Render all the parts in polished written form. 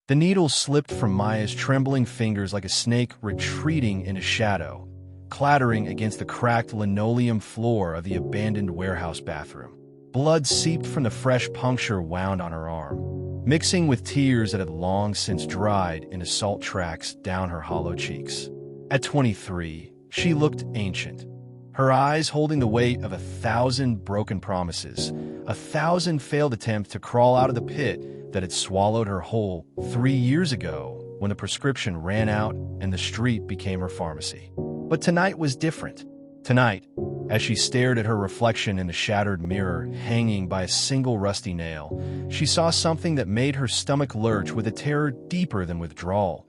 The needle slipped from Maya's trembling fingers like a snake retreating into shadow, clattering against the cracked linoleum floor of the abandoned warehouse bathroom. Blood seeped from the fresh puncture wound on her arm, mixing with tears that had long since dried into salt tracks down her hollow cheeks. At 23, she looked ancient, her eyes holding the weight of 1,000 broken promises, 1,000 failed attempts to crawl out of the pit that had swallowed her whole 3 years ago when the prescription ran out and the street became her pharmacy. But tonight was different. Tonight, as she stared at her reflection in the shattered mirror hanging by a single rusty nail, she saw something that made her stomach lurch with a terror deeper than withdrawal,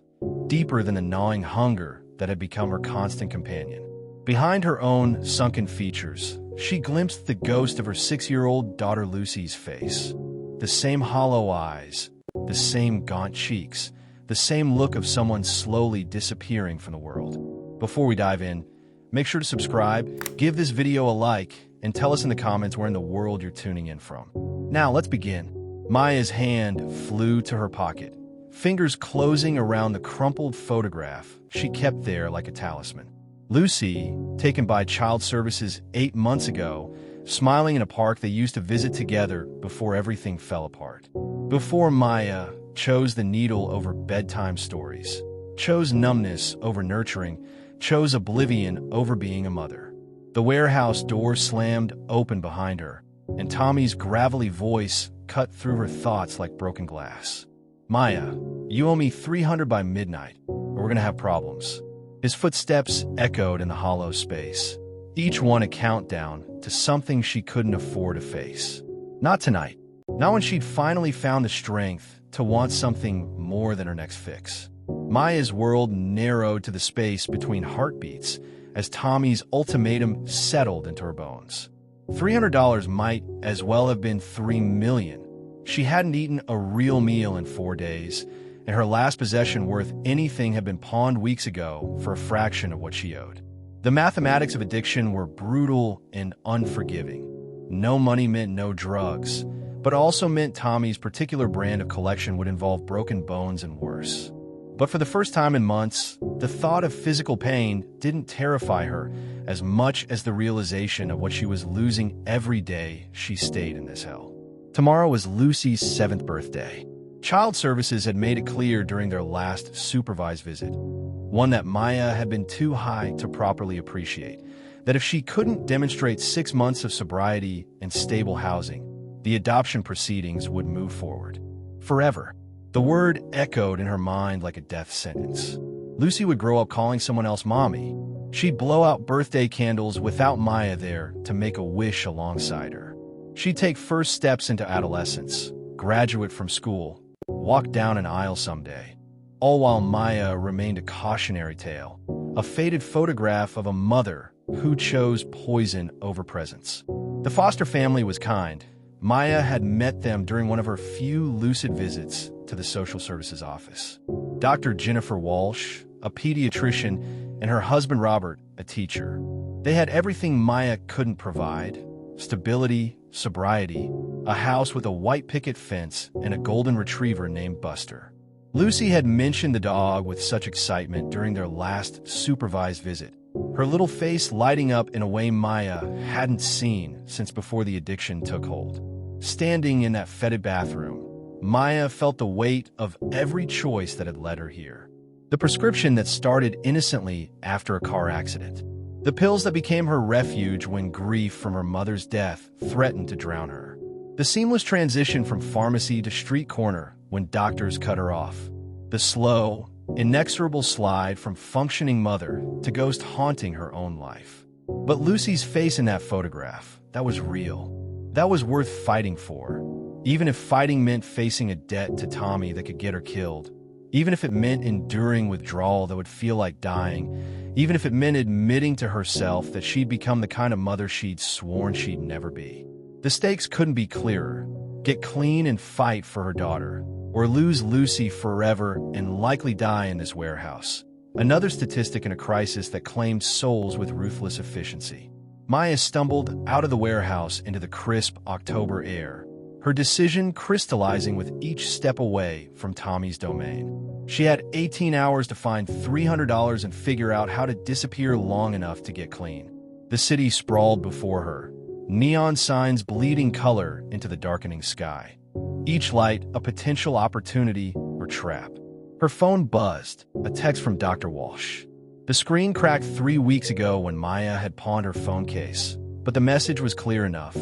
deeper than the gnawing hunger that had become her constant companion. Behind her own sunken features, she glimpsed the ghost of her 6-year-old daughter Lucy's face. The same hollow eyes, the same gaunt cheeks, the same look of someone slowly disappearing from the world. Before we dive in, make sure to subscribe, give this video a like, and tell us in the comments where in the world you're tuning in from. Now, let's begin. Maya's hand flew to her pocket, fingers closing around the crumpled photograph she kept there like a talisman. Lucy, taken by Child Services 8 months ago, smiling in a park they used to visit together before everything fell apart. Before Maya chose the needle over bedtime stories, chose numbness over nurturing, chose oblivion over being a mother. The warehouse door slammed open behind her, and Tommy's gravelly voice cut through her thoughts like broken glass. "Maya, you owe me $300 by midnight, or we're gonna have problems." His footsteps echoed in the hollow space, each one a countdown to something she couldn't afford to face. Not tonight. Not when she'd finally found the strength to want something more than her next fix. Maya's world narrowed to the space between heartbeats as Tommy's ultimatum settled into her bones. $300 might as well have been $3 million. She hadn't eaten a real meal in 4 days, and her last possession worth anything had been pawned weeks ago for a fraction of what she owed. The mathematics of addiction were brutal and unforgiving. No money meant no drugs, but also meant Tommy's particular brand of collection would involve broken bones and worse. But for the first time in months, the thought of physical pain didn't terrify her as much as the realization of what she was losing every day she stayed in this hell. Tomorrow was Lucy's 7th birthday. Child Services had made it clear during their last supervised visit, one that Maya had been too high to properly appreciate, that if she couldn't demonstrate 6 months of sobriety and stable housing, the adoption proceedings would move forward. Forever. The word echoed in her mind like a death sentence. Lucy would grow up calling someone else mommy. She'd blow out birthday candles without Maya there to make a wish alongside her. She'd take first steps into adolescence, graduate from school, walk down an aisle someday, all while Maya remained a cautionary tale, a faded photograph of a mother who chose poison over presence. The foster family was kind. Maya had met them during one of her few lucid visits to the social services office. Dr. Jennifer Walsh, a pediatrician, and her husband Robert, a teacher. They had everything Maya couldn't provide: stability, sobriety, a house with a white picket fence, and a golden retriever named Buster. Lucy had mentioned the dog with such excitement during their last supervised visit, her little face lighting up in a way Maya hadn't seen since before the addiction took hold. Standing in that fetid bathroom, Maya felt the weight of every choice that had led her here. The prescription that started innocently after a car accident. The pills that became her refuge when grief from her mother's death threatened to drown her. The seamless transition from pharmacy to street corner when doctors cut her off. The slow, inexorable slide from functioning mother to ghost haunting her own life. But Lucy's face in that photograph, that was real. That was worth fighting for. Even if fighting meant facing a debt to Tommy that could get her killed. Even if it meant enduring withdrawal that would feel like dying. Even if it meant admitting to herself that she'd become the kind of mother she'd sworn she'd never be. The stakes couldn't be clearer. Get clean and fight for her daughter, or lose Lucy forever and likely die in this warehouse. Another statistic in a crisis that claimed souls with ruthless efficiency. Maya stumbled out of the warehouse into the crisp October air, her decision crystallizing with each step away from Tommy's domain. She had 18 hours to find $300 and figure out how to disappear long enough to get clean. The city sprawled before her, neon signs bleeding color into the darkening sky. Each light a potential opportunity or trap. Her phone buzzed, a text from Dr. Walsh. The screen cracked 3 weeks ago when Maya had pawned her phone case, but the message was clear enough.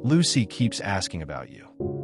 Lucy keeps asking about you.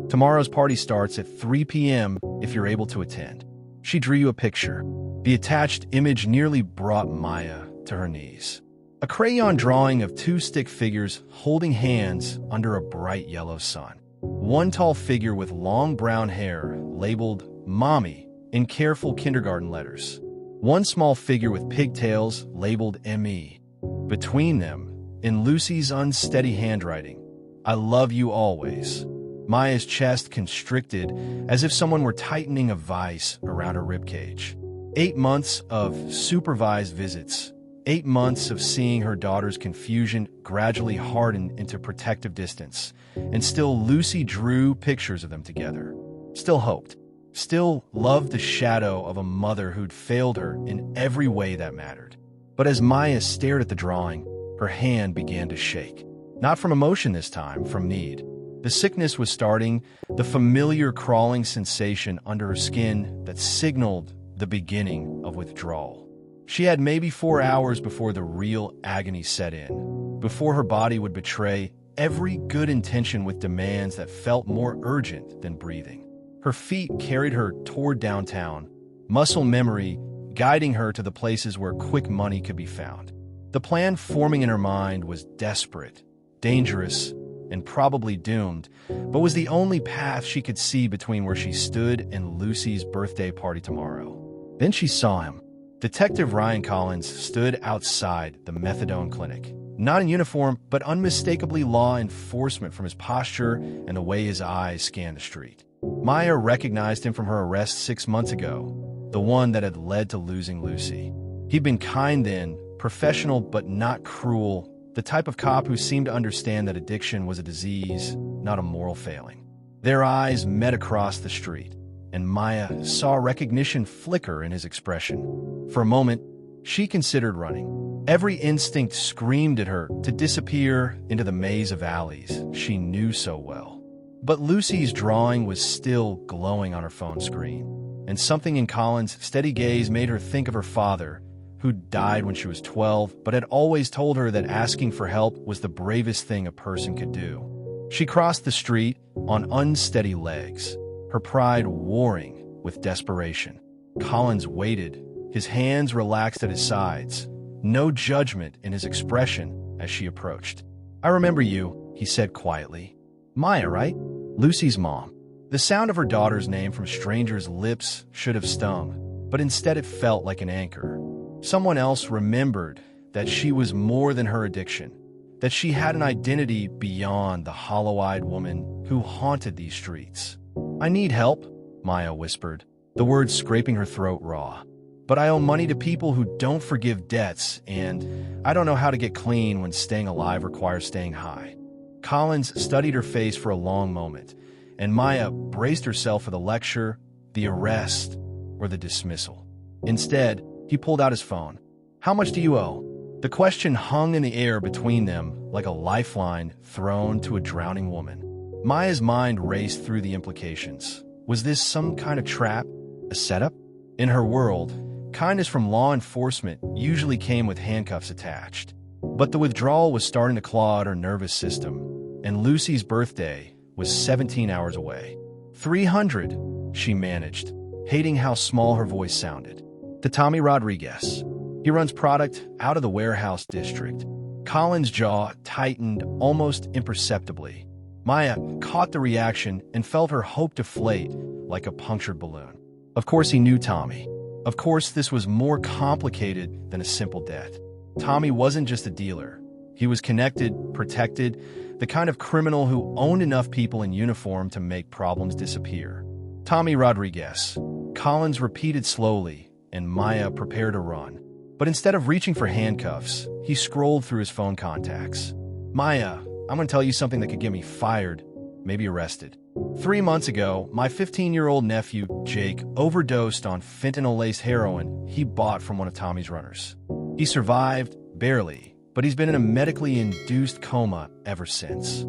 Tomorrow's party starts at 3 p.m. if you're able to attend. She drew you a picture. The attached image nearly brought Maya to her knees. A crayon drawing of 2 stick figures holding hands under a bright yellow sun. One tall figure with long brown hair, labeled Mommy in careful kindergarten letters. One small figure with pigtails, labeled M.E. Between them, in Lucy's unsteady handwriting, I love you always. Maya's chest constricted as if someone were tightening a vice around her ribcage. 8 months of supervised visits. 8 months of seeing her daughter's confusion gradually harden into protective distance. And still Lucy drew pictures of them together. Still hoped. Still loved the shadow of a mother who'd failed her in every way that mattered. But as Maya stared at the drawing, her hand began to shake. Not from emotion this time, from need. The sickness was starting, the familiar crawling sensation under her skin that signaled the beginning of withdrawal. She had maybe 4 hours before the real agony set in, before her body would betray every good intention with demands that felt more urgent than breathing. Her feet carried her toward downtown, muscle memory guiding her to the places where quick money could be found. The plan forming in her mind was desperate, dangerous, and probably doomed, but was the only path she could see between where she stood and Lucy's birthday party tomorrow. Then she saw him. Detective Ryan Collins stood outside the methadone clinic. Not in uniform, but unmistakably law enforcement from his posture and the way his eyes scanned the street. Maya recognized him from her arrest 6 months ago, the one that had led to losing Lucy. He'd been kind then, professional but not cruel, the type of cop who seemed to understand that addiction was a disease, not a moral failing. Their eyes met across the street, and Maya saw recognition flicker in his expression. For a moment, she considered running. Every instinct screamed at her to disappear into the maze of alleys she knew so well. But Lucy's drawing was still glowing on her phone screen, and something in Colin's steady gaze made her think of her father, who died when she was 12, but had always told her that asking for help was the bravest thing a person could do. She crossed the street on unsteady legs, her pride warring with desperation. Collins waited, his hands relaxed at his sides, no judgment in his expression as she approached. I remember you, he said quietly. Maya, right? Lucy's mom. The sound of her daughter's name from strangers' lips should have stung, but instead it felt like an anchor. Someone else remembered that she was more than her addiction, that she had an identity beyond the hollow-eyed woman who haunted these streets. I need help, Maya whispered, the words scraping her throat raw. But I owe money to people who don't forgive debts, and I don't know how to get clean when staying alive requires staying high. Collins studied her face for a long moment, and Maya braced herself for the lecture, the arrest, or the dismissal. Instead, he pulled out his phone. How much do you owe? The question hung in the air between them like a lifeline thrown to a drowning woman. Maya's mind raced through the implications. Was this some kind of trap? A setup? In her world, kindness from law enforcement usually came with handcuffs attached. But the withdrawal was starting to claw at her nervous system, and Lucy's birthday was 17 hours away. 300, she managed, hating how small her voice sounded. To Tommy Rodriguez. He runs product out of the warehouse district. Colin's jaw tightened almost imperceptibly. Maya caught the reaction and felt her hope deflate like a punctured balloon. Of course he knew Tommy. Of course this was more complicated than a simple debt. Tommy wasn't just a dealer. He was connected, protected, the kind of criminal who owned enough people in uniform to make problems disappear. Tommy Rodriguez. Collins repeated slowly, and Maya prepared to run. But instead of reaching for handcuffs, he scrolled through his phone contacts. Maya, I'm going to tell you something that could get me fired, maybe arrested. 3 months ago, my 15-year-old nephew, Jake, overdosed on fentanyl-laced heroin he bought from one of Tommy's runners. He survived, barely, but he's been in a medically induced coma ever since.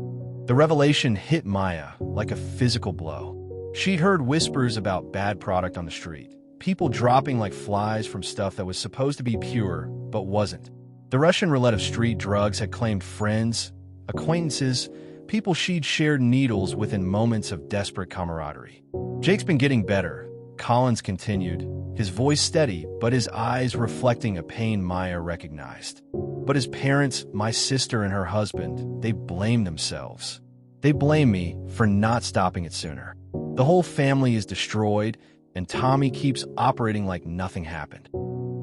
The revelation hit Maya like a physical blow. She'd heard whispers about bad product on the street, people dropping like flies from stuff that was supposed to be pure but wasn't. The Russian roulette of street drugs had claimed friends, acquaintances, people she'd shared needles with in moments of desperate camaraderie. Jake's been getting better, Collins continued, his voice steady but his eyes reflecting a pain Maya recognized. But his parents, my sister and her husband, they blame themselves. They blame me for not stopping it sooner. The whole family is destroyed, and Tommy keeps operating like nothing happened.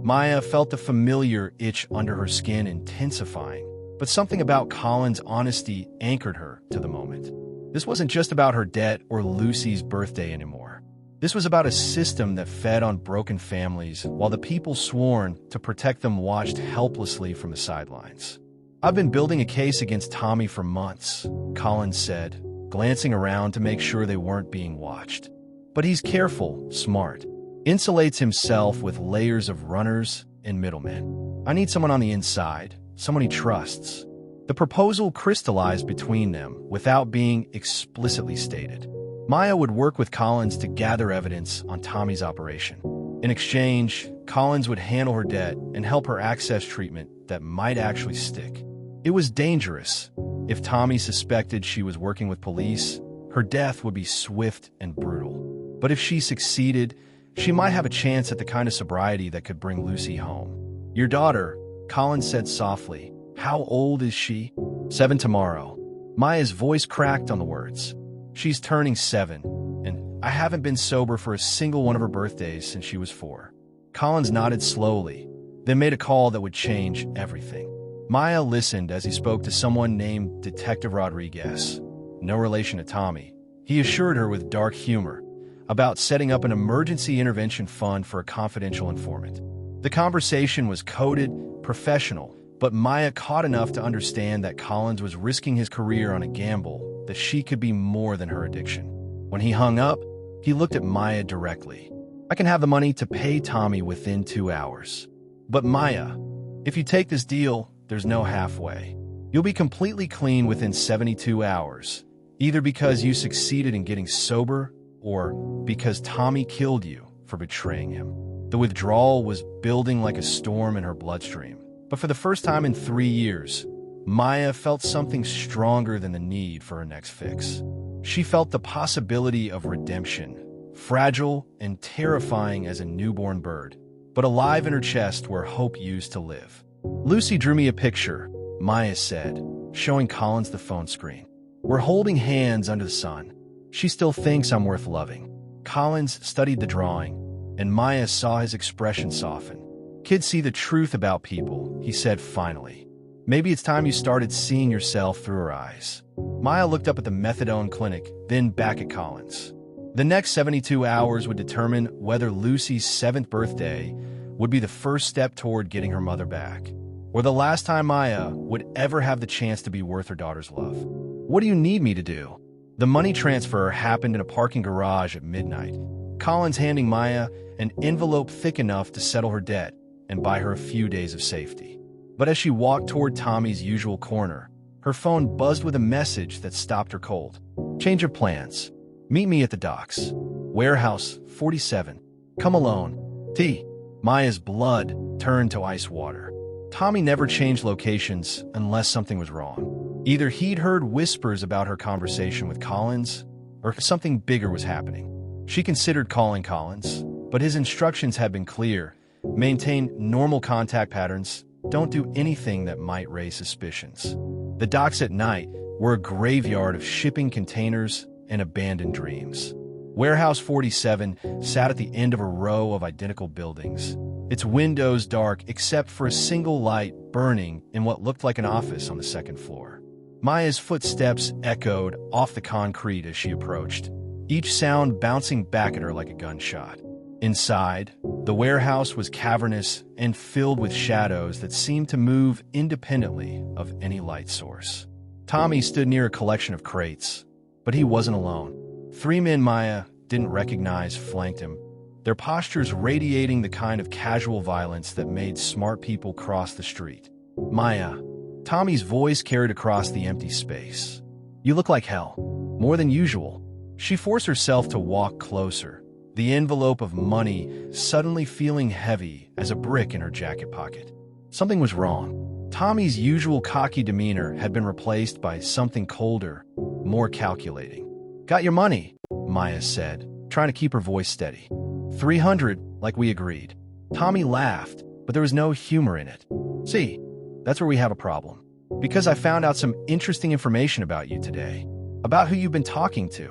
Maya felt the familiar itch under her skin intensifying, but something about Colin's honesty anchored her to the moment. This wasn't just about her debt or Lucy's birthday anymore. This was about a system that fed on broken families while the people sworn to protect them watched helplessly from the sidelines. "I've been building a case against Tommy for months," Collins said, glancing around to make sure they weren't being watched. "But he's careful, smart, insulates himself with layers of runners and middlemen. I need someone on the inside, someone he trusts." The proposal crystallized between them without being explicitly stated. Maya would work with Collins to gather evidence on Tommy's operation. In exchange, Collins would handle her debt and help her access treatment that might actually stick. It was dangerous. If Tommy suspected she was working with police, her death would be swift and brutal. But if she succeeded, she might have a chance at the kind of sobriety that could bring Lucy home. "Your daughter," Collins said softly. "How old is she?" "7 tomorrow." Maya's voice cracked on the words. "She's turning 7, and I haven't been sober for a single one of her birthdays since she was 4. Collins nodded slowly, then made a call that would change everything. Maya listened as he spoke to someone named Detective Rodriguez, no relation to Tommy. He assured her with dark humor about setting up an emergency intervention fund for a confidential informant. The conversation was coded, professional, but Maya caught enough to understand that Collins was risking his career on a gamble that she could be more than her addiction. When he hung up, he looked at Maya directly. "I can have the money to pay Tommy within 2 hours. But Maya, if you take this deal, there's no halfway. You'll be completely clean within 72 hours, either because you succeeded in getting sober or because Tommy killed you for betraying him." The withdrawal was building like a storm in her bloodstream. But for the first time in 3 years, Maya felt something stronger than the need for her next fix. She felt the possibility of redemption, fragile and terrifying as a newborn bird, but alive in her chest where hope used to live. "Lucy drew me a picture," Maya said, showing Collins the phone screen. "We're holding hands under the sun. She still thinks I'm worth loving." Collins studied the drawing, and Maya saw his expression soften. "Kids see the truth about people," he said finally. "Maybe it's time you started seeing yourself through her eyes." Maya looked up at the methadone clinic, then back at Collins. The next 72 hours would determine whether Lucy's 7th birthday would be the first step toward getting her mother back, or the last time Maya would ever have the chance to be worth her daughter's love. "What do you need me to do?" The money transfer happened in a parking garage at midnight, Collins handing Maya an envelope thick enough to settle her debt and buy her a few days of safety. But as she walked toward Tommy's usual corner, her phone buzzed with a message that stopped her cold. "Change of plans. Meet me at the docks. Warehouse 47. Come alone. T." Maya's blood turned to ice water. Tommy never changed locations unless something was wrong. Either he'd heard whispers about her conversation with Collins, or something bigger was happening. She considered calling Collins, but his instructions had been clear. Maintain normal contact patterns. Don't do anything that might raise suspicions. The docks at night were a graveyard of shipping containers and abandoned dreams. Warehouse 47 sat at the end of a row of identical buildings, its windows dark except for a single light burning in what looked like an office on the 2nd floor. Maya's footsteps echoed off the concrete as she approached, each sound bouncing back at her like a gunshot. Inside, the warehouse was cavernous and filled with shadows that seemed to move independently of any light source. Tommy stood near a collection of crates, but he wasn't alone. Three men Maya didn't recognize flanked him, their postures radiating the kind of casual violence that made smart people cross the street. "Maya," Tommy's voice carried across the empty space. "You look like hell. More than usual." She forced herself to walk closer, the envelope of money suddenly feeling heavy as a brick in her jacket pocket. Something was wrong. Tommy's usual cocky demeanor had been replaced by something colder, more calculating. "Got your money," Maya said, trying to keep her voice steady. 300, like we agreed." Tommy laughed, but there was no humor in it. "See, that's where we have a problem. Because I found out some interesting information about you today. About who you've been talking to."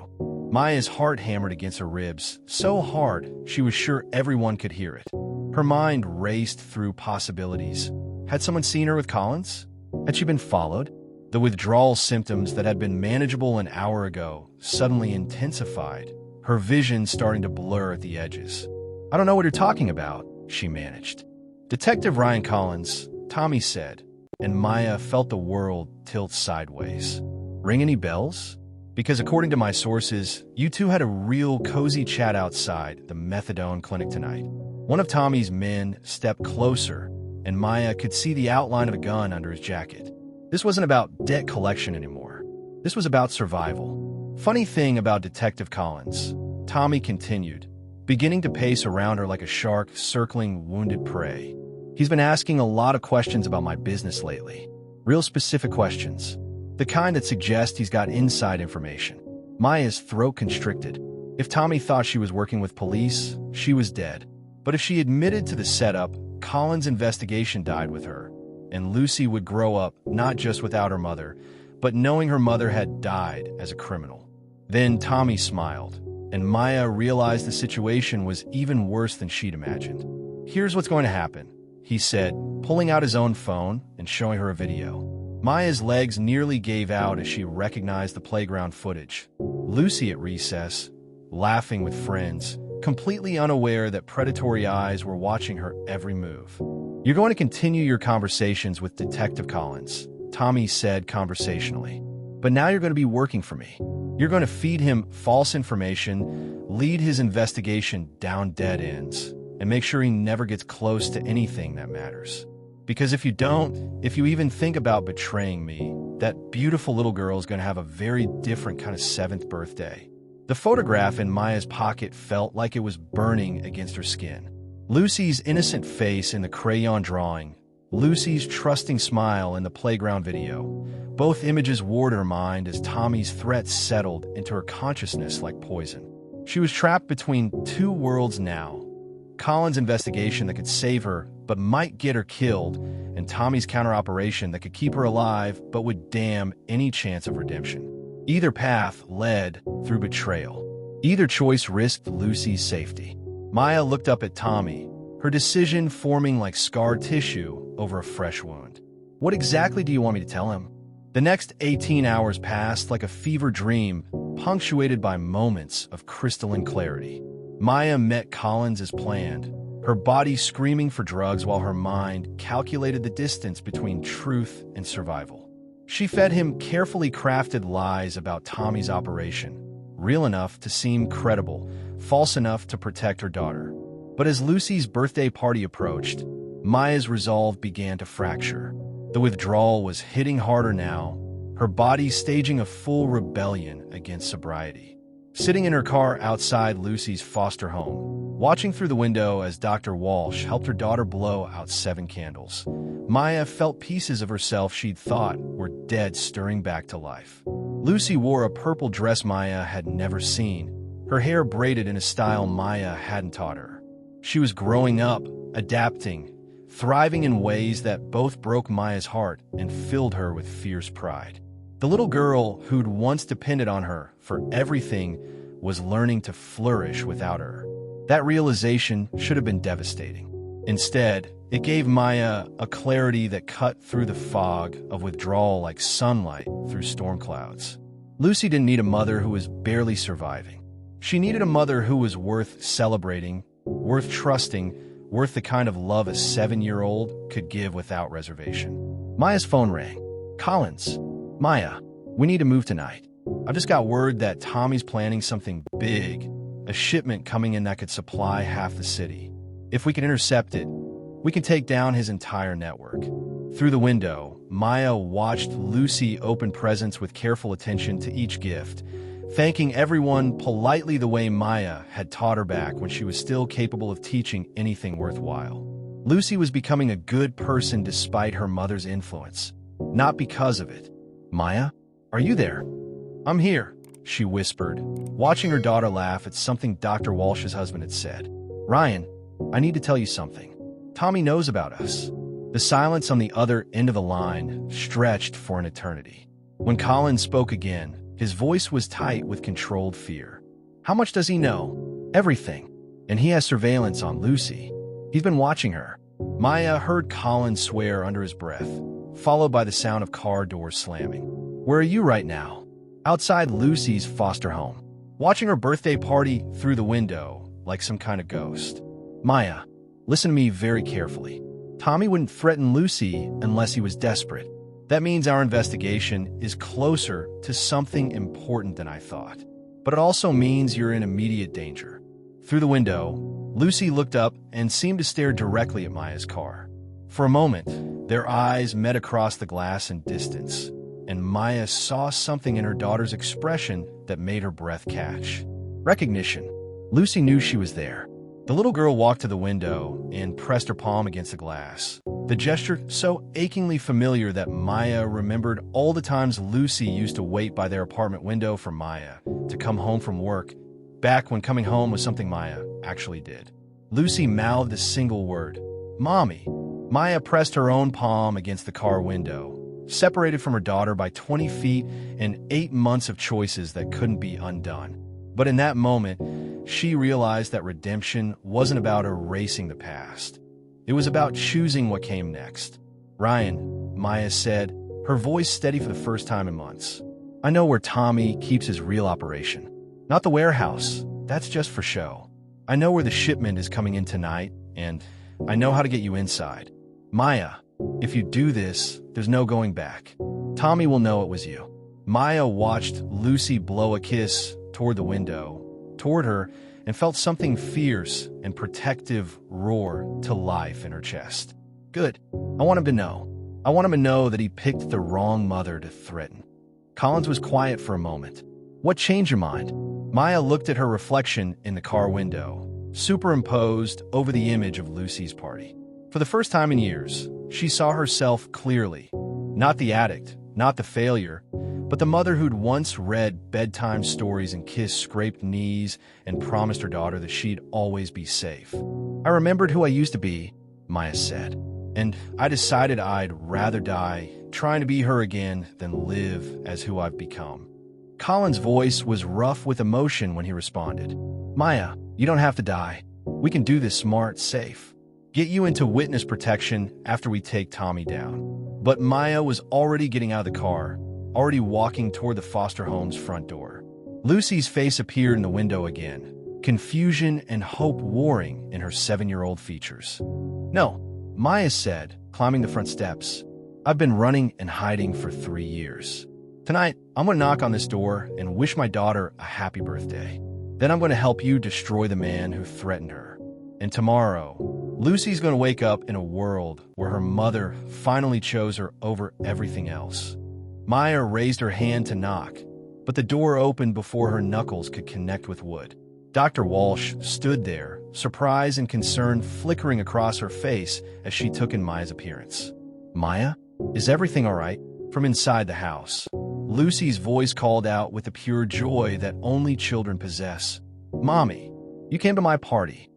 Maya's heart hammered against her ribs, so hard she was sure everyone could hear it. Her mind raced through possibilities. Had someone seen her with Collins? Had she been followed? The withdrawal symptoms that had been manageable an hour ago suddenly intensified, her vision starting to blur at the edges. "I don't know what you're talking about," she managed. "Detective Ryan Collins," Tommy said, and Maya felt the world tilt sideways. "Ring any bells? Because according to my sources, you two had a real cozy chat outside the methadone clinic tonight." One of Tommy's men stepped closer, and Maya could see the outline of a gun under his jacket. This wasn't about debt collection anymore. This was about survival. "Funny thing about Detective Collins," Tommy continued, beginning to pace around her like a shark circling wounded prey. "He's been asking a lot of questions about my business lately. Real specific questions. The kind that suggest he's got inside information." Maya's throat constricted. If Tommy thought she was working with police, she was dead. But if she admitted to the setup, Colin's investigation died with her, and Lucy would grow up not just without her mother, but knowing her mother had died as a criminal. Then Tommy smiled, and Maya realized the situation was even worse than she'd imagined. "Here's what's going to happen," he said, pulling out his own phone and showing her a video. Maya's legs nearly gave out as she recognized the playground footage. Lucy at recess, laughing with friends, completely unaware that predatory eyes were watching her every move. "You're going to continue your conversations with Detective Collins," Tommy said conversationally. "But now you're going to be working for me. You're going to feed him false information, lead his investigation down dead ends, and make sure he never gets close to anything that matters. Because if you don't, if you even think about betraying me, that beautiful little girl is going to have a very different kind of 7th birthday." The photograph in Maya's pocket felt like it was burning against her skin. Lucy's innocent face in the crayon drawing, Lucy's trusting smile in the playground video. Both images warred her mind as Tommy's threats settled into her consciousness like poison. She was trapped between two worlds now. Colin's investigation that could save her but might get her killed, and Tommy's counter-operation that could keep her alive but would damn any chance of redemption. Either path led through betrayal. Either choice risked Lucy's safety. Maya looked up at Tommy, her decision forming like scar tissue over a fresh wound. "What exactly do you want me to tell him?" The next 18 hours passed like a fever dream, punctuated by moments of crystalline clarity. Maya met Collins as planned, her body screaming for drugs while her mind calculated the distance between truth and survival. She fed him carefully crafted lies about Tommy's operation, real enough to seem credible, false enough to protect her daughter. But as Lucy's birthday party approached, Maya's resolve began to fracture. The withdrawal was hitting harder now, her body staging a full rebellion against sobriety. Sitting in her car outside Lucy's foster home, watching through the window as Dr. Walsh helped her daughter blow out 7 candles, Maya felt pieces of herself she'd thought were dead stirring back to life. Lucy wore a purple dress Maya had never seen, her hair braided in a style Maya hadn't taught her. She was growing up, adapting, thriving in ways that both broke Maya's heart and filled her with fierce pride. The little girl who'd once depended on her for everything was learning to flourish without her. That realization should have been devastating. Instead, it gave Maya a clarity that cut through the fog of withdrawal like sunlight through storm clouds. Lucy didn't need a mother who was barely surviving. She needed a mother who was worth celebrating, worth trusting, worth the kind of love a 7-year-old could give without reservation. Maya's phone rang. "Collins. Maya, we need to move tonight." I've just got word that Tommy's planning something big, a shipment coming in that could supply half the city. If we can intercept it, we can take down his entire network." Through the window, Maya watched Lucy open presents with careful attention to each gift, thanking everyone politely the way Maya had taught her back when she was still capable of teaching anything worthwhile. Lucy was becoming a good person despite her mother's influence, not because of it. "Maya, are you there?" "I'm here," she whispered, watching her daughter laugh at something Dr. Walsh's husband had said. "Ryan, I need to tell you something. Tommy knows about us." The silence on the other end of the line stretched for an eternity. When Colin spoke again, his voice was tight with controlled fear. "How much does he know?" "Everything. And he has surveillance on Lucy. He's been watching her." Maya heard Colin swear under his breath, followed by the sound of car doors slamming. "Where are you right now?" "Outside Lucy's foster home, watching her birthday party through the window like some kind of ghost." "Maya, listen to me very carefully. Tommy wouldn't threaten Lucy unless he was desperate. That means our investigation is closer to something important than I thought. But it also means you're in immediate danger." Through the window, Lucy looked up and seemed to stare directly at Maya's car. For a moment, their eyes met across the glass and distance, and Maya saw something in her daughter's expression that made her breath catch. Recognition. Lucy knew she was there. The little girl walked to the window and pressed her palm against the glass, the gesture so achingly familiar that Maya remembered all the times Lucy used to wait by their apartment window for Maya to come home from work, back when coming home was something Maya actually did. Lucy mouthed a single word, "Mommy." Maya pressed her own palm against the car window, separated from her daughter by 20 feet and 8 months of choices that couldn't be undone. But in that moment, she realized that redemption wasn't about erasing the past. It was about choosing what came next. "Ryan," Maya said, her voice steady for the first time in months. "I know where Tommy keeps his real operation. Not the warehouse. That's just for show. I know where the shipment is coming in tonight, and I know how to get you inside. Maya, if you do this, there's no going back. Tommy will know it was you." Maya watched Lucy blow a kiss toward the window, toward her, and felt something fierce and protective roar to life in her chest. "Good. I want him to know. I want him to know that he picked the wrong mother to threaten." Collins was quiet for a moment. "What changed your mind?" Maya looked at her reflection in the car window, superimposed over the image of Lucy's party. For the first time in years, she saw herself clearly. Not the addict, not the failure, but the mother who'd once read bedtime stories and kissed scraped knees and promised her daughter that she'd always be safe. "I remembered who I used to be," Maya said, "and I decided I'd rather die trying to be her again than live as who I've become." Colin's voice was rough with emotion when he responded. "Maya, you don't have to die. We can do this smart, safe. Get you into witness protection after we take Tommy down." But Maya was already getting out of the car, already walking toward the foster home's front door. Lucy's face appeared in the window again, confusion and hope warring in her 7-year-old features. "No," Maya said, climbing the front steps. "I've been running and hiding for 3 years. Tonight, I'm going to knock on this door and wish my daughter a happy birthday. Then I'm going to help you destroy the man who threatened her. And tomorrow, Lucy's going to wake up in a world where her mother finally chose her over everything else." Maya raised her hand to knock, but the door opened before her knuckles could connect with wood. Dr. Walsh stood there, surprise and concern flickering across her face as she took in Maya's appearance. "Maya, is everything all right?" From inside the house, Lucy's voice called out with the pure joy that only children possess. "Mommy, you came to my party."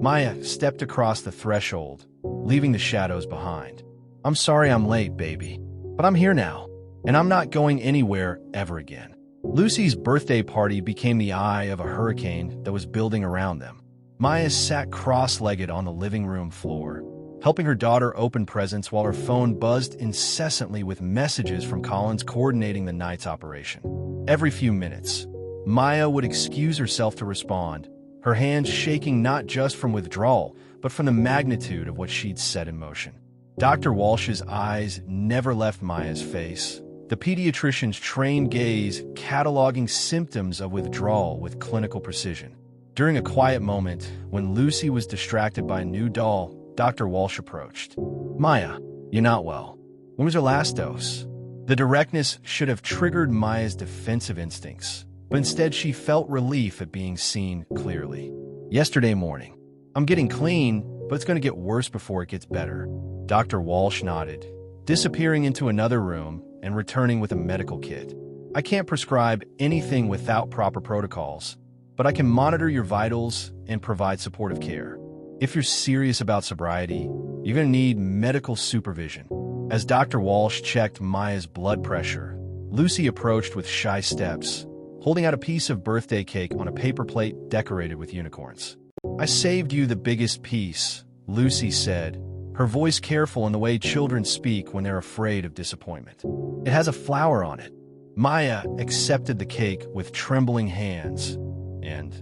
Maya stepped across the threshold, leaving the shadows behind. "I'm sorry I'm late, baby, but I'm here now. And I'm not going anywhere ever again." Lucy's birthday party became the eye of a hurricane that was building around them. Maya sat cross-legged on the living room floor, helping her daughter open presents while her phone buzzed incessantly with messages from Collins coordinating the night's operation. Every few minutes, Maya would excuse herself to respond, her hands shaking not just from withdrawal, but from the magnitude of what she'd set in motion. Dr. Walsh's eyes never left Maya's face, the pediatrician's trained gaze cataloging symptoms of withdrawal with clinical precision. During a quiet moment, when Lucy was distracted by a new doll, Dr. Walsh approached. "Maya, you're not well. When was your last dose?" The directness should have triggered Maya's defensive instincts, but instead she felt relief at being seen clearly. "Yesterday morning. I'm getting clean, but it's going to get worse before it gets better." Dr. Walsh nodded, disappearing into another room and returning with a medical kit. "I can't prescribe anything without proper protocols, but I can monitor your vitals and provide supportive care. If you're serious about sobriety, you're going to need medical supervision." As Dr. Walsh checked Maya's blood pressure, Lucy approached with shy steps, holding out a piece of birthday cake on a paper plate decorated with unicorns. "I saved you the biggest piece," Lucy said, her voice careful in the way children speak when they're afraid of disappointment. "It has a flower on it." Maya accepted the cake with trembling hands, and,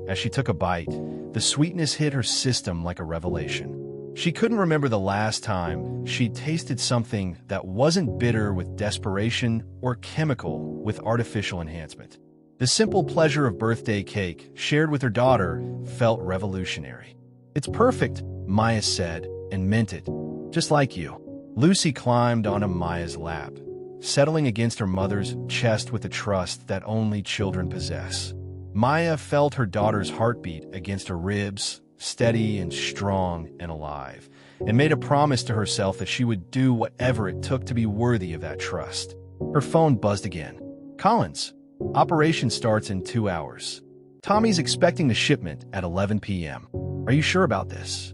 as she took a bite, the sweetness hit her system like a revelation. She couldn't remember the last time she'd tasted something that wasn't bitter with desperation or chemical with artificial enhancement. The simple pleasure of birthday cake, shared with her daughter, felt revolutionary. "It's perfect," Maya said, and meant it. "Just like you." Lucy climbed onto Maya's lap, settling against her mother's chest with the trust that only children possess. Maya felt her daughter's heartbeat against her ribs, steady and strong and alive, and made a promise to herself that she would do whatever it took to be worthy of that trust. Her phone buzzed again. "Collins, operation starts in 2 hours. Tommy's expecting the shipment at 11 p.m. Are you sure about this?"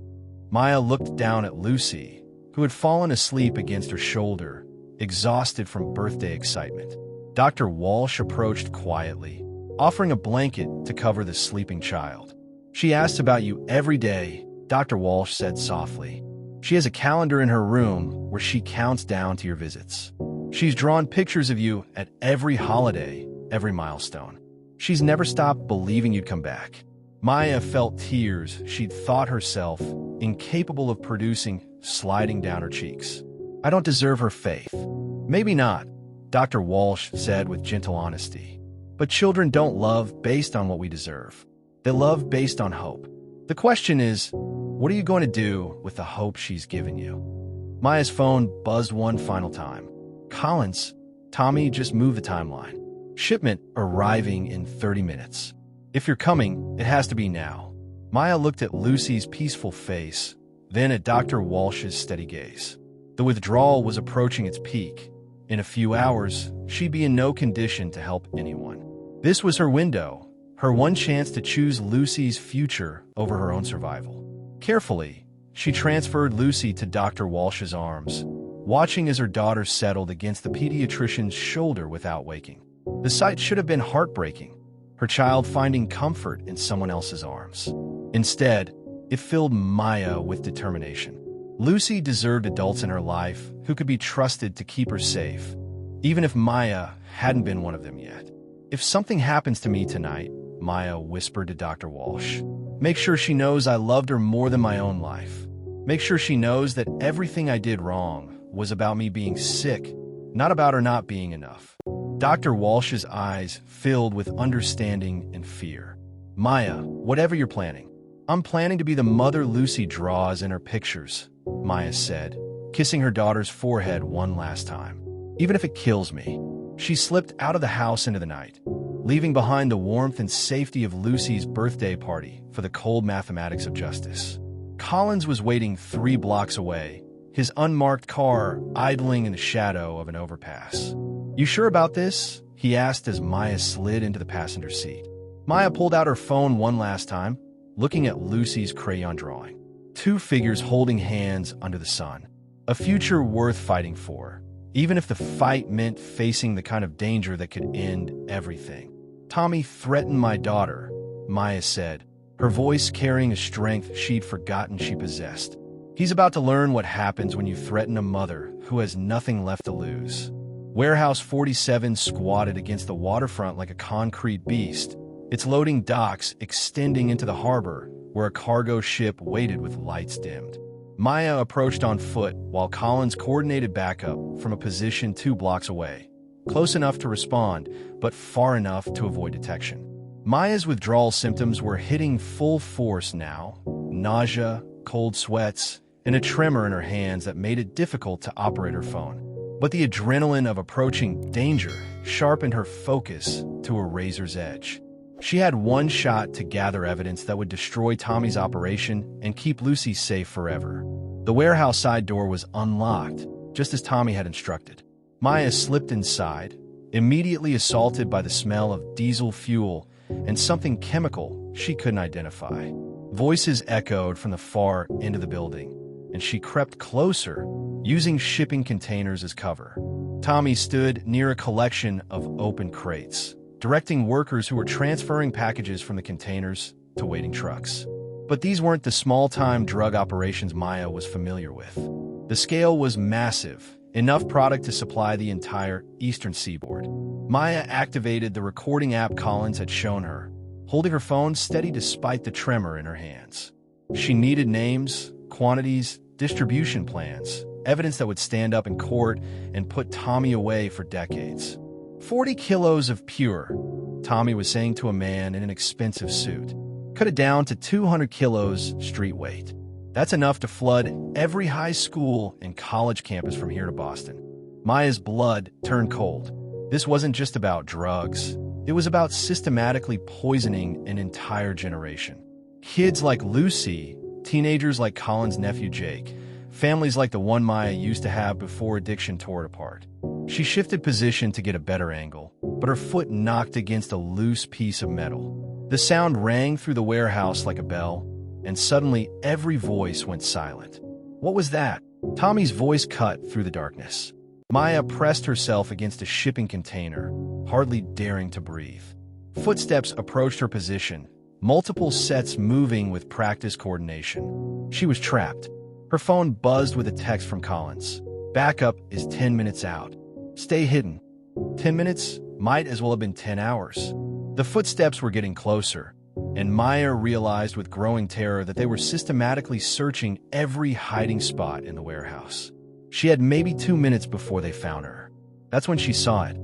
Maya looked down at Lucy, who had fallen asleep against her shoulder, exhausted from birthday excitement. Dr. Walsh approached quietly, offering a blanket to cover the sleeping child. "She asks about you every day," Dr. Walsh said softly. "She has a calendar in her room where she counts down to your visits. She's drawn pictures of you at every holiday, every milestone. She's never stopped believing you'd come back." Maya felt tears she'd thought herself incapable of producing sliding down her cheeks. "I don't deserve her faith." "Maybe not," Dr. Walsh said with gentle honesty. "But children don't love based on what we deserve. They love based on hope. The question is, what are you going to do with the hope she's given you?" Maya's phone buzzed one final time. "Collins, Tommy just moved the timeline. Shipment arriving in 30 minutes. If you're coming, it has to be now." Maya looked at Lucy's peaceful face, then at Dr. Walsh's steady gaze. The withdrawal was approaching its peak. In a few hours, she'd be in no condition to help anyone. This was her window, her one chance to choose Lucy's future over her own survival. Carefully, she transferred Lucy to Dr. Walsh's arms, watching as her daughter settled against the pediatrician's shoulder without waking. The sight should have been heartbreaking, her child finding comfort in someone else's arms. Instead, it filled Maya with determination. Lucy deserved adults in her life who could be trusted to keep her safe, even if Maya hadn't been one of them yet. "If something happens to me tonight," Maya whispered to Dr. Walsh, "make sure she knows I loved her more than my own life. Make sure she knows that everything I did wrong was about me being sick, not about her not being enough." Dr. Walsh's eyes filled with understanding and fear. "Maya, whatever you're planning, I'm planning to be the mother Lucy draws in her pictures," Maya said, kissing her daughter's forehead one last time. "Even if it kills me." She slipped out of the house into the night, leaving behind the warmth and safety of Lucy's birthday party for the cold mathematics of justice. Collins was waiting 3 blocks away, his unmarked car idling in the shadow of an overpass. "You sure about this?" he asked as Maya slid into the passenger seat. Maya pulled out her phone one last time, looking at Lucy's crayon drawing. 2 figures holding hands under the sun. A future worth fighting for, even if the fight meant facing the kind of danger that could end everything. "Tommy threatened my daughter," Maya said, her voice carrying a strength she'd forgotten she possessed. "He's about to learn what happens when you threaten a mother who has nothing left to lose." Warehouse 47 squatted against the waterfront like a concrete beast, its loading docks extending into the harbor where a cargo ship waited with lights dimmed. Maya approached on foot while Collins coordinated backup from a position 2 blocks away, close enough to respond, but far enough to avoid detection. Maya's withdrawal symptoms were hitting full force now: nausea, cold sweats, and a tremor in her hands that made it difficult to operate her phone. But the adrenaline of approaching danger sharpened her focus to a razor's edge. She had one shot to gather evidence that would destroy Tommy's operation and keep Lucy safe forever. The warehouse side door was unlocked, just as Tommy had instructed. Maya slipped inside, immediately assaulted by the smell of diesel fuel and something chemical she couldn't identify. Voices echoed from the far end of the building, and she crept closer, using shipping containers as cover. Tommy stood near a collection of open crates, directing workers who were transferring packages from the containers to waiting trucks. But these weren't the small-time drug operations Maya was familiar with. The scale was massive, enough product to supply the entire eastern seaboard. Maya activated the recording app Collins had shown her, holding her phone steady despite the tremor in her hands. She needed names, quantities, distribution plans, evidence that would stand up in court and put Tommy away for decades. 40 kilos of pure, Tommy was saying to a man in an expensive suit. Cut it down to 200 kilos street weight. That's enough to flood every high school and college campus from here to Boston. Maya's blood turned cold. This wasn't just about drugs. It was about systematically poisoning an entire generation. Kids like Lucy, teenagers like Colin's nephew Jake, families like the one Maya used to have before addiction tore it apart. She shifted position to get a better angle, but her foot knocked against a loose piece of metal. The sound rang through the warehouse like a bell, and suddenly every voice went silent. What was that? Tommy's voice cut through the darkness. Maya pressed herself against a shipping container, hardly daring to breathe. Footsteps approached her position, multiple sets moving with practiced coordination. She was trapped. Her phone buzzed with a text from Collins. Backup is 10 minutes out. Stay hidden. 10 minutes might as well have been 10 hours. The footsteps were getting closer, and Maya realized with growing terror that they were systematically searching every hiding spot in the warehouse. She had maybe 2 minutes before they found her. That's when she saw it.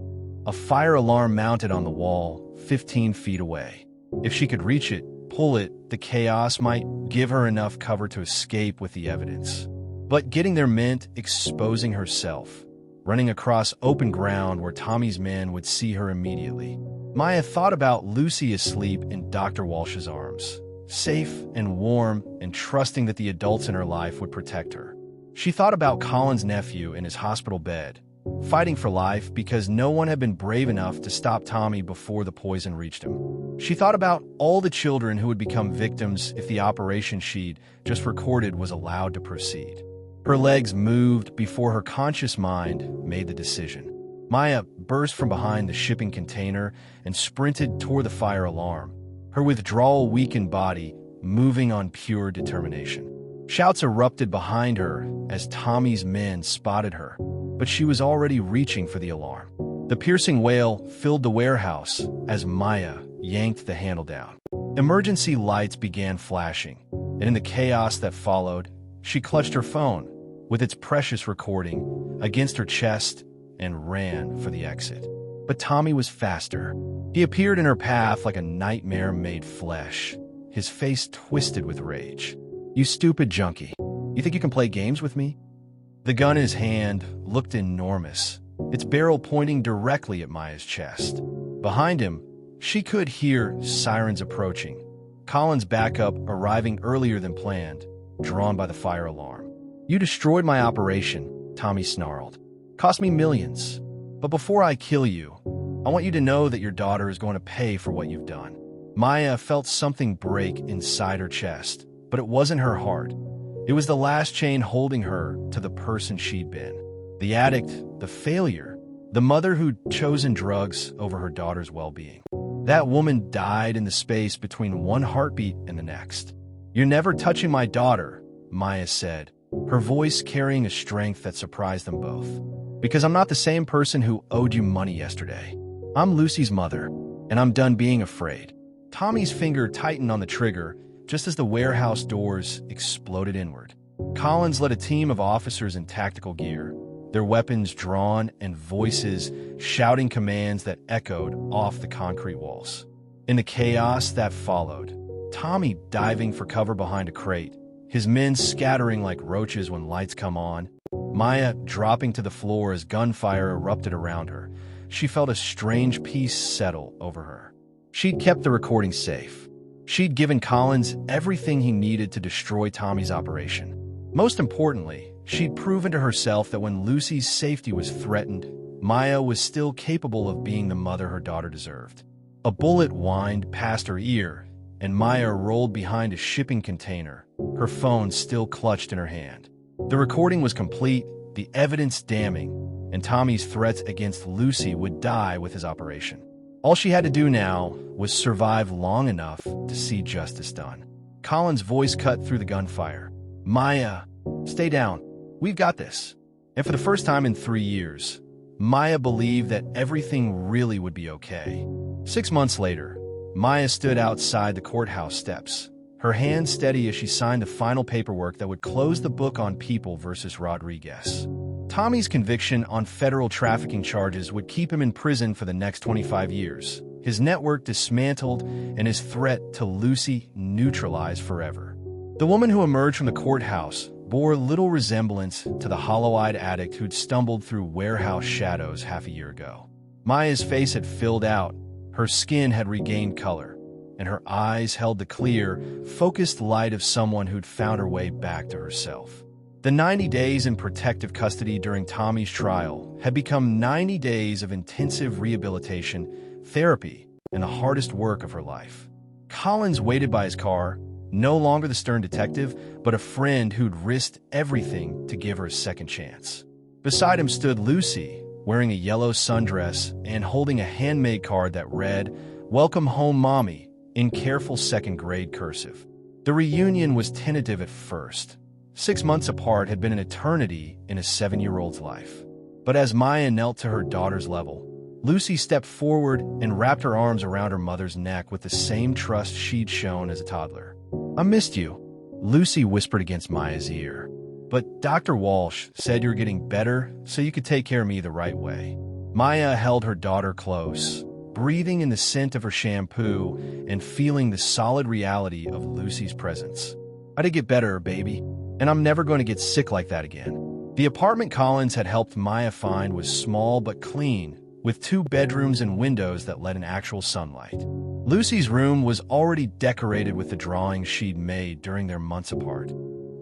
A fire alarm mounted on the wall, 15 feet away. If she could reach it, pull it, the chaos might give her enough cover to escape with the evidence. But getting there meant exposing herself, running across open ground where Tommy's men would see her immediately. Maya thought about Lucy asleep in Dr. Walsh's arms, safe and warm and trusting that the adults in her life would protect her. She thought about Colin's nephew in his hospital bed, fighting for life because no one had been brave enough to stop Tommy before the poison reached him. She thought about all the children who would become victims if the operation she'd just recorded was allowed to proceed. Her legs moved before her conscious mind made the decision. Maya burst from behind the shipping container and sprinted toward the fire alarm, her withdrawal-weakened body moving on pure determination. Shouts erupted behind her as Tommy's men spotted her, but she was already reaching for the alarm. The piercing wail filled the warehouse as Maya yanked the handle down. Emergency lights began flashing, and in the chaos that followed, she clutched her phone, with its precious recording, against her chest and ran for the exit. But Tommy was faster. He appeared in her path like a nightmare made flesh, his face twisted with rage. "You stupid junkie. You think you can play games with me?" The gun in his hand looked enormous, its barrel pointing directly at Maya's chest. Behind him, she could hear sirens approaching, Colin's backup arriving earlier than planned, drawn by the fire alarm. "You destroyed my operation," Tommy snarled. "Cost me millions. But before I kill you, I want you to know that your daughter is going to pay for what you've done." Maya felt something break inside her chest, but it wasn't her heart. It was the last chain holding her to the person she'd been. The addict, the failure, the mother who'd chosen drugs over her daughter's well-being. That woman died in the space between one heartbeat and the next. "You're never touching my daughter," Maya said, her voice carrying a strength that surprised them both. "Because I'm not the same person who owed you money yesterday. I'm Lucy's mother, and I'm done being afraid." Tommy's finger tightened on the trigger just as the warehouse doors exploded inward. Collins led a team of officers in tactical gear, their weapons drawn and voices shouting commands that echoed off the concrete walls. In the chaos that followed, Tommy diving for cover behind a crate, his men scattering like roaches when lights come on, Maya dropping to the floor as gunfire erupted around her, she felt a strange peace settle over her. She'd kept the recording safe. She'd given Collins everything he needed to destroy Tommy's operation. Most importantly, she'd proven to herself that when Lucy's safety was threatened, Maya was still capable of being the mother her daughter deserved. A bullet whined past her ear, and Maya rolled behind a shipping container, her phone still clutched in her hand. The recording was complete, the evidence damning, and Tommy's threats against Lucy would die with his operation. All she had to do now was survive long enough to see justice done. Collins' voice cut through the gunfire. "Maya, stay down. We've got this." And for the first time in 3 years, Maya believed that everything really would be okay. 6 months later, Maya stood outside the courthouse steps, her hand steady as she signed the final paperwork that would close the book on People versus Rodriguez. Tommy's conviction on federal trafficking charges would keep him in prison for the next 25 years, his network dismantled and his threat to Lucy neutralized forever. The woman who emerged from the courthouse bore little resemblance to the hollow-eyed addict who'd stumbled through warehouse shadows half a year ago. Maya's face had filled out, her skin had regained color, and her eyes held the clear, focused light of someone who'd found her way back to herself. The 90 days in protective custody during Tommy's trial had become 90 days of intensive rehabilitation, therapy, and the hardest work of her life. Collins waited by his car, no longer the stern detective, but a friend who'd risked everything to give her a second chance. Beside him stood Lucy, wearing a yellow sundress and holding a handmade card that read, "Welcome home, Mommy," in careful second-grade cursive. The reunion was tentative at first. 6 months apart had been an eternity in a 7-year-old's life. But as Maya knelt to her daughter's level, Lucy stepped forward and wrapped her arms around her mother's neck with the same trust she'd shown as a toddler. "I missed you," Lucy whispered against Maya's ear. "But Dr. Walsh said you're getting better, so you could take care of me the right way." Maya held her daughter close, breathing in the scent of her shampoo and feeling the solid reality of Lucy's presence. "I did get better, baby, and I'm never going to get sick like that again." The apartment Collins had helped Maya find was small but clean, with 2 bedrooms and windows that let in actual sunlight. Lucy's room was already decorated with the drawings she'd made during their months apart.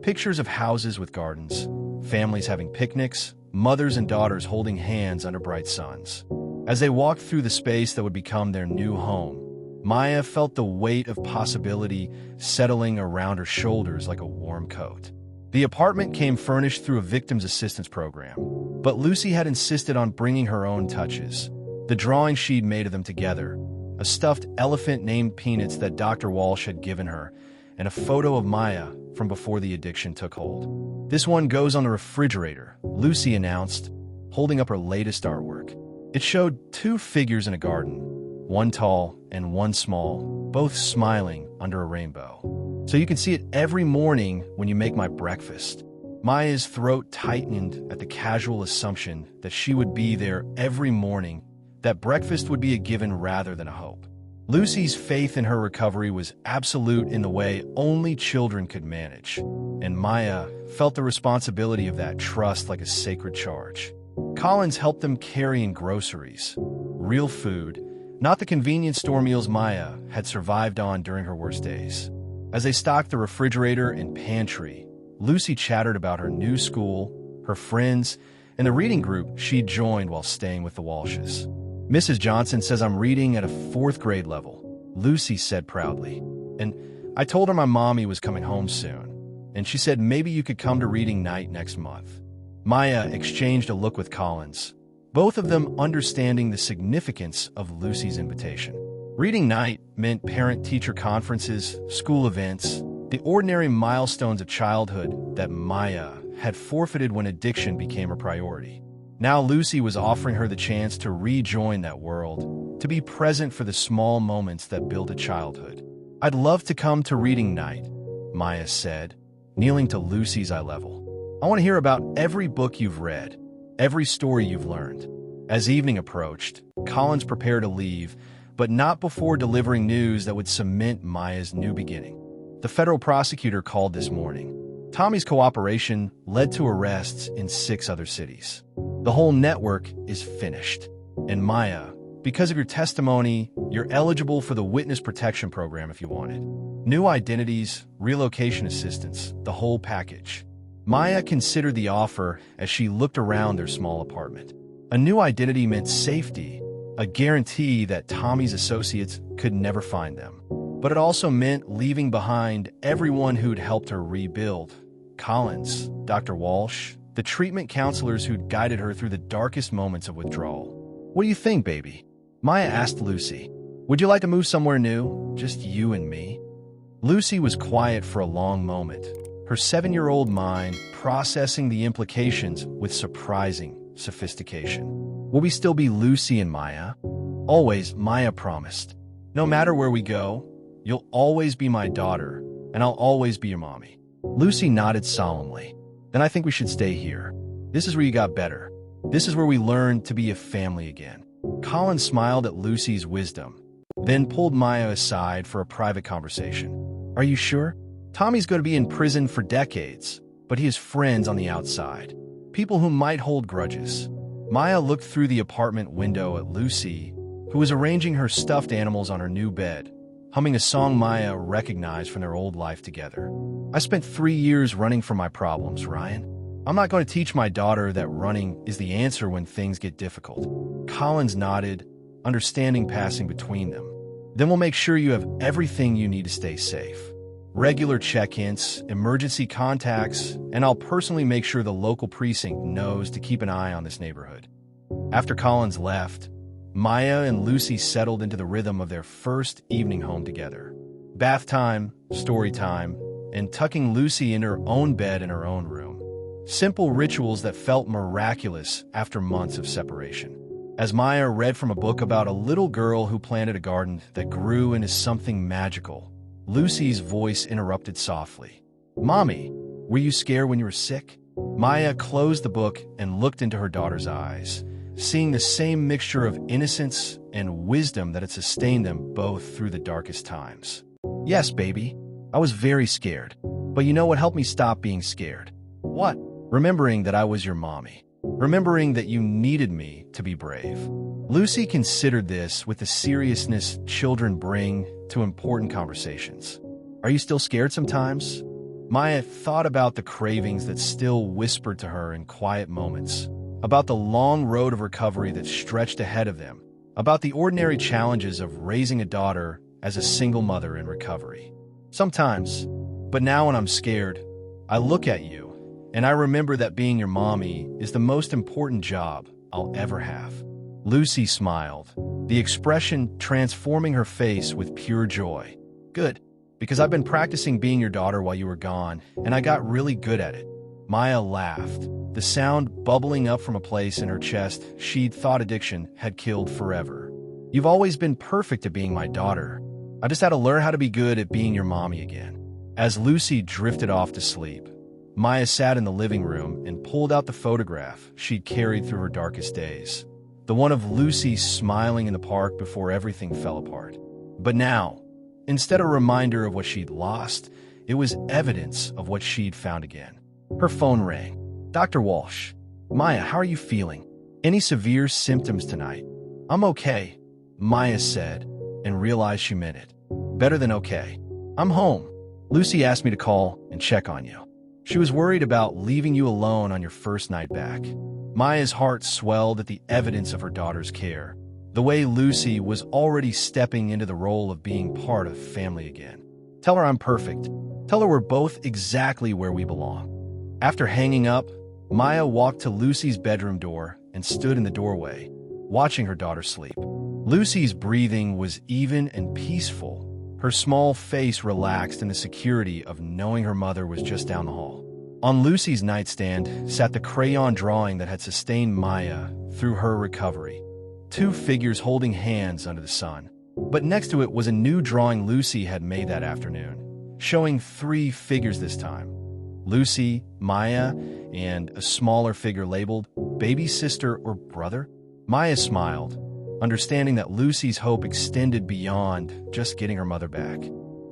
Pictures of houses with gardens, families having picnics, mothers and daughters holding hands under bright suns. As they walked through the space that would become their new home, Maya felt the weight of possibility settling around her shoulders like a warm coat. The apartment came furnished through a victim's assistance program, but Lucy had insisted on bringing her own touches. The drawings she'd made of them together, a stuffed elephant named Peanuts that Dr. Walsh had given her, and a photo of Maya from before the addiction took hold. "This one goes on the refrigerator," Lucy announced, holding up her latest artwork. It showed 2 figures in a garden, one tall and one small, both smiling under a rainbow. "So you can see it every morning when you make my breakfast." Maya's throat tightened at the casual assumption that she would be there every morning, that breakfast would be a given rather than a hope. Lucy's faith in her recovery was absolute in the way only children could manage, and Maya felt the responsibility of that trust like a sacred charge. Collins helped them carry in groceries, real food, not the convenience store meals Maya had survived on during her worst days. As they stocked the refrigerator and pantry, Lucy chattered about her new school, her friends, and the reading group she'd joined while staying with the Walshes. "Mrs. Johnson says I'm reading at a 4th grade level," Lucy said proudly. "And I told her my mommy was coming home soon, and she said maybe you could come to reading night next month." Maya exchanged a look with Collins, both of them understanding the significance of Lucy's invitation. Reading night meant parent-teacher conferences, school events, the ordinary milestones of childhood that Maya had forfeited when addiction became a priority. Now Lucy was offering her the chance to rejoin that world, to be present for the small moments that build a childhood. "I'd love to come to reading night," Maya said, kneeling to Lucy's eye level. "I want to hear about every book you've read. every story you've learned. As evening approached, Collins prepared to leave, but not before delivering news that would cement Maya's new beginning. The federal prosecutor called this morning. Tommy's cooperation led to arrests in 6 other cities. The whole network is finished. And Maya, because of your testimony, you're eligible for the witness protection program if you want it. New identities, relocation assistance, the whole package. Maya considered the offer as she looked around their small apartment. A new identity meant safety, a guarantee that Tommy's associates could never find them. But it also meant leaving behind everyone who'd helped her rebuild. Collins, Dr. Walsh, the treatment counselors who'd guided her through the darkest moments of withdrawal. "What do you think, baby?" Maya asked Lucy. "Would you like to move somewhere new? Just you and me?" Lucy was quiet for a long moment, her 7-year-old mind processing the implications with surprising sophistication. "Will we still be Lucy and Maya?" "Always," Maya promised. "No matter where we go, you'll always be my daughter, and I'll always be your mommy." Lucy nodded solemnly. "Then I think we should stay here. This is where you got better. This is where we learned to be a family again." Colin smiled at Lucy's wisdom, then pulled Maya aside for a private conversation. "Are you sure? Tommy's going to be in prison for decades, but he has friends on the outside. People who might hold grudges." Maya looked through the apartment window at Lucy, who was arranging her stuffed animals on her new bed, humming a song Maya recognized from their old life together. "I spent 3 years running from my problems, Ryan. I'm not going to teach my daughter that running is the answer when things get difficult." Collins nodded, understanding passing between them. "Then we'll make sure you have everything you need to stay safe. Regular check-ins, emergency contacts, and I'll personally make sure the local precinct knows to keep an eye on this neighborhood." After Collins left, Maya and Lucy settled into the rhythm of their first evening home together. Bath time, story time, and tucking Lucy in her own bed in her own room. Simple rituals that felt miraculous after months of separation. As Maya read from a book about a little girl who planted a garden that grew into something magical, Lucy's voice interrupted softly. "Mommy, were you scared when you were sick?" Maya closed the book and looked into her daughter's eyes, seeing the same mixture of innocence and wisdom that had sustained them both through the darkest times. "Yes, baby. I was very scared. But you know what helped me stop being scared?" "What?" "Remembering that I was your mommy. Remembering that you needed me to be brave." Lucy considered this with the seriousness children bring to important conversations. "Are you still scared sometimes?" Maya thought about the cravings that still whispered to her in quiet moments, about the long road of recovery that stretched ahead of them, about the ordinary challenges of raising a daughter as a single mother in recovery. "Sometimes. But now when I'm scared, I look at you, and I remember that being your mommy is the most important job I'll ever have." Lucy smiled, the expression transforming her face with pure joy. "Good, because I've been practicing being your daughter while you were gone, and I got really good at it." Maya laughed, the sound bubbling up from a place in her chest she'd thought addiction had killed forever. "You've always been perfect at being my daughter. I just had to learn how to be good at being your mommy again." As Lucy drifted off to sleep, Maya sat in the living room and pulled out the photograph she'd carried through her darkest days. The one of Lucy smiling in the park before everything fell apart. But now, instead of a reminder of what she'd lost, it was evidence of what she'd found again. Her phone rang. "Dr. Walsh." "Maya, how are you feeling? Any severe symptoms tonight?" "I'm okay," Maya said, and realized she meant it. "Better than okay. I'm home. Lucy asked me to call and check on you. She was worried about leaving you alone on your first night back." Maya's heart swelled at the evidence of her daughter's care, the way Lucy was already stepping into the role of being part of family again. "Tell her I'm perfect. Tell her we're both exactly where we belong." After hanging up, Maya walked to Lucy's bedroom door and stood in the doorway, watching her daughter sleep. Lucy's breathing was even and peaceful, her small face relaxed in the security of knowing her mother was just down the hall. On Lucy's nightstand sat the crayon drawing that had sustained Maya through her recovery. 2 figures holding hands under the sun. But next to it was a new drawing Lucy had made that afternoon, showing 3 figures this time. Lucy, Maya, and a smaller figure labeled baby sister or brother? Maya smiled, understanding that Lucy's hope extended beyond just getting her mother back.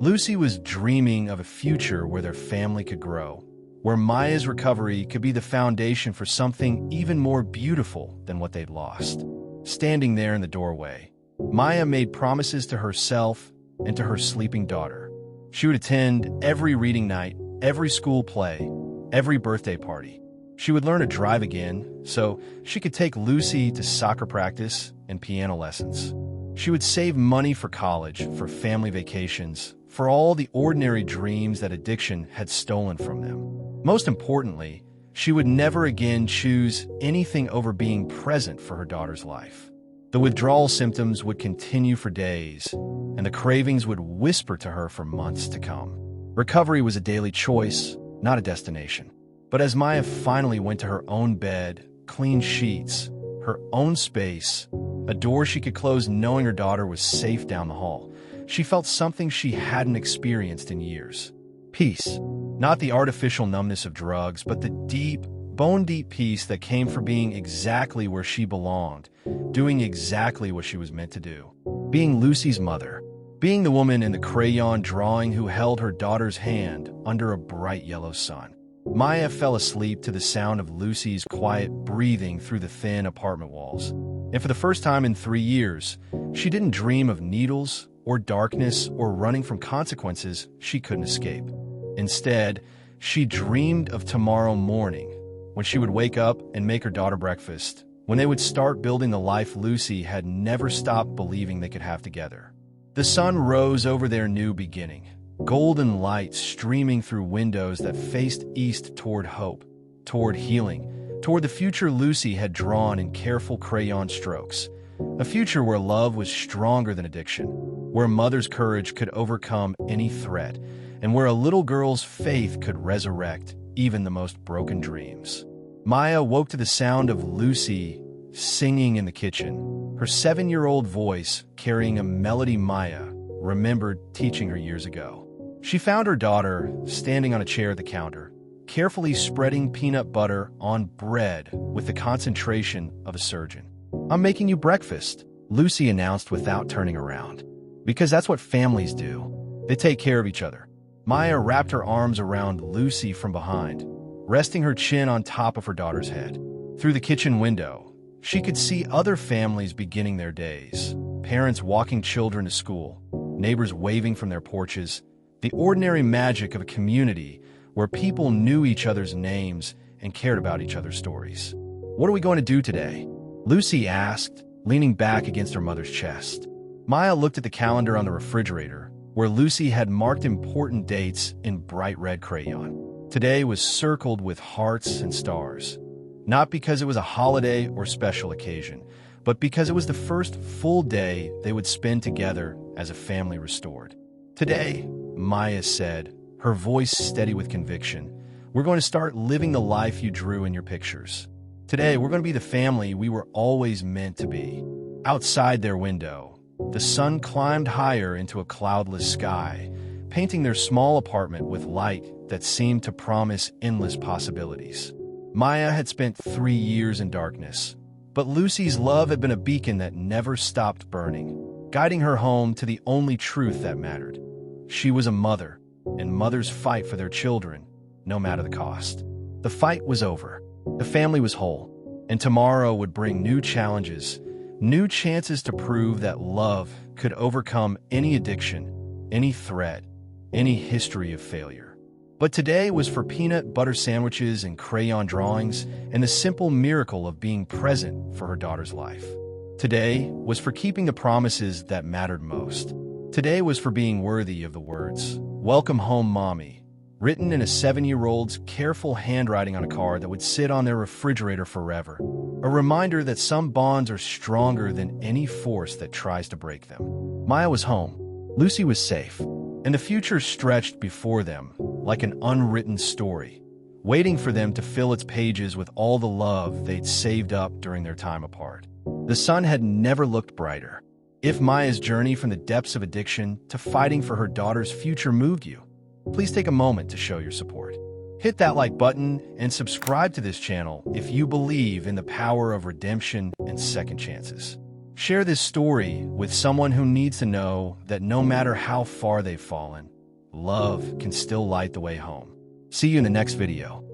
Lucy was dreaming of a future where their family could grow, where Maya's recovery could be the foundation for something even more beautiful than what they'd lost. Standing there in the doorway, Maya made promises to herself and to her sleeping daughter. She would attend every reading night, every school play, every birthday party. She would learn to drive again so she could take Lucy to soccer practice and piano lessons. She would save money for college, for family vacations, for all the ordinary dreams that addiction had stolen from them. Most importantly, she would never again choose anything over being present for her daughter's life. The withdrawal symptoms would continue for days, and the cravings would whisper to her for months to come. Recovery was a daily choice, not a destination. But as Maya finally went to her own bed, clean sheets, her own space, a door she could close knowing her daughter was safe down the hall, she felt something she hadn't experienced in years. Peace. Not the artificial numbness of drugs, but the deep, bone-deep peace that came from being exactly where she belonged, doing exactly what she was meant to do. Being Lucy's mother. Being the woman in the crayon drawing who held her daughter's hand under a bright yellow sun. Maya fell asleep to the sound of Lucy's quiet breathing through the thin apartment walls. And for the first time in 3 years, she didn't dream of needles or darkness or running from consequences she couldn't escape. Instead, she dreamed of tomorrow morning, when she would wake up and make her daughter breakfast, when they would start building the life Lucy had never stopped believing they could have together. The sun rose over their new beginning, golden light streaming through windows that faced east toward hope, toward healing, toward the future Lucy had drawn in careful crayon strokes. A future where love was stronger than addiction, where mother's courage could overcome any threat, and where a little girl's faith could resurrect even the most broken dreams. Maya woke to the sound of Lucy singing in the kitchen, her 7-year-old voice carrying a melody Maya remembered teaching her years ago. She found her daughter standing on a chair at the counter, carefully spreading peanut butter on bread with the concentration of a surgeon. "I'm making you breakfast," Lucy announced without turning around. "Because that's what families do. They take care of each other." Maya wrapped her arms around Lucy from behind, resting her chin on top of her daughter's head. Through the kitchen window, she could see other families beginning their days, parents walking children to school, neighbors waving from their porches, the ordinary magic of a community where people knew each other's names and cared about each other's stories. "What are we going to do today?" Lucy asked, leaning back against her mother's chest. Maya looked at the calendar on the refrigerator, where Lucy had marked important dates in bright red crayon. Today was circled with hearts and stars, not because it was a holiday or special occasion, but because it was the first full day they would spend together as a family restored. "Today," Maya said, her voice steady with conviction, "we're going to start living the life you drew in your pictures. Today, we're going to be the family we were always meant to be." Outside their window, the sun climbed higher into a cloudless sky, painting their small apartment with light that seemed to promise endless possibilities. Maya had spent 3 years in darkness, but Lucy's love had been a beacon that never stopped burning, guiding her home to the only truth that mattered. She was a mother, and mothers fight for their children, no matter the cost. The fight was over. The family was whole, and tomorrow would bring new challenges, new chances to prove that love could overcome any addiction, any threat, any history of failure. But today was for peanut butter sandwiches and crayon drawings and the simple miracle of being present for her daughter's life. Today was for keeping the promises that mattered most. Today was for being worthy of the words, "Welcome home, Mommy," written in a 7-year-old's careful handwriting on a card that would sit on their refrigerator forever. A reminder that some bonds are stronger than any force that tries to break them. Maya was home. Lucy was safe. And the future stretched before them like an unwritten story, waiting for them to fill its pages with all the love they'd saved up during their time apart. The sun had never looked brighter. If Maya's journey from the depths of addiction to fighting for her daughter's future moved you, please take a moment to show your support. Hit that like button and subscribe to this channel if you believe in the power of redemption and second chances. Share this story with someone who needs to know that no matter how far they've fallen, love can still light the way home. See you in the next video.